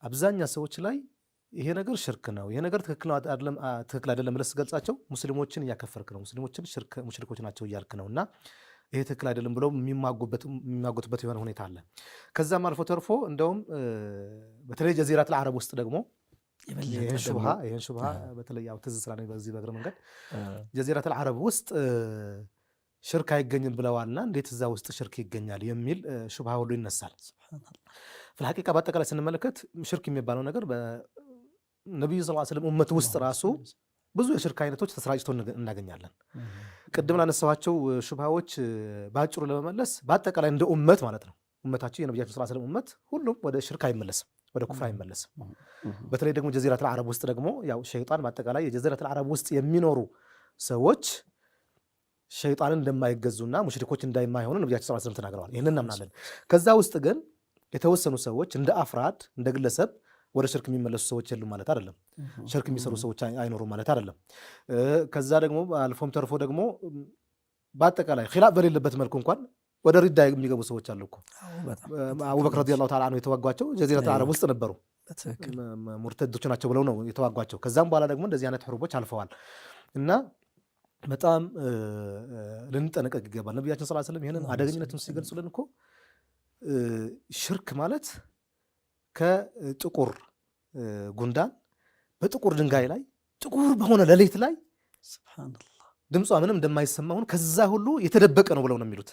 አብዛኛው ሰዎች ላይ ይሄ ነገር ሽርክ ነው፣ ይሄ ነገር ትክክል አይደለም ብለህ ስትገልጻቸው ሙስሊሞችን እያከፈርክ ነው፣ ሙስሊሞችን ሽርክ ሙሽሪኮች ናቸው እያልክ ነውና ይሄ ትክክል አይደለም ብለው የሚማጉበት የሆነ ሁኔታ አለ። ከዛም አልፎ ተርፎ እንደውም በተለይ ጀዚረቱል አረብ ውስጥ ደግሞ ይሄን ሹብሃ በተለይ ያው ትዝ ስላለኝ በዚህ በእግረ መንገድ ጀዚረቱል አረብ ውስጥ ሽርክ አይገኝም ብለዋልና እንዴት እዛ ውስጥ ሽርክ ይገኛል የሚል ሹብሃ ሁሉ ይነሳል። ፍልሐቂቃ በአጠቃላይ ስንመለከት ሽርክ የሚባለው ነገር በነብዩ ሰለላሁ ዐለይሂ ወሰለም ኡመት ውስጥ ራሱ ብዙ የሽርክ አይነቶች ተሰራጭተው እናገኛለን። ቅድም ላነሳኋቸው ሹብሃዎች ባጭሩ ለመመለስ በአጠቃላይ እንደ ኡመት ማለት ነው ኡመታችን የነብያችን ሰለላሁ ዐለይሂ ወሰለም ኡመት ሁሉም ወደ ሽርክ አይመለስም፣ ወደ ኩፍር አይመለስም። በተለይ ደግሞ ጀዚረቱል አረብ ውስጥ ደግሞ ያው ሸይጣን በአጠቃላይ የጀዚረቱል አረብ ውስጥ የሚኖሩ ሰዎች ሸይጣንን እንደማይገዙና ሙሽሪኮች እንደማይሆኑ ነብያችን ሰለላሁ ዐለይሂ ወሰለም ተናግረዋል። ይሄንን እናምናለን። ከዛ ውስጥ ግን የተወሰኑ ሰዎች እንደ አፍራድ እንደ ግለሰብ ወደ ሽርክ የሚመለሱ ሰዎች የሉም ማለት አይደለም። ሽርክ የሚሰሩ ሰዎች አይኖሩም ማለት አይደለም። ከዛ ደግሞ አልፎም ተርፎ ደግሞ በአጠቃላይ ኺላፍ በሌለበት መልኩ እንኳን ወደ ሪዳ የሚገቡ ሰዎች አሉ እኮ። አቡበክር ረዲየላሁ ተዓላ አንሁ የተዋጓቸው ጀዚረቱል አረብ ውስጥ ነበሩ። ሙርተዶች ናቸው ብለው ነው የተዋጓቸው። ከዛም በኋላ ደግሞ እንደዚህ አይነት ሕሩቦች አልፈዋል እና በጣም ልንጠነቀቅ ይገባል። ነብያችን ሰለላሁ ዐለይሂ ወሰለም ይሄንን አደገኝነቱን ሲገልጹልን እኮ ሽርክ ማለት ከጥቁር ጉንዳን በጥቁር ድንጋይ ላይ ጥቁር በሆነ ሌሊት ላይ ሱብሃንአላህ ድምጿ ምንም እንደማይሰማ ሆኖ ከዛ ሁሉ የተደበቀ ነው ብለው ነው የሚሉት።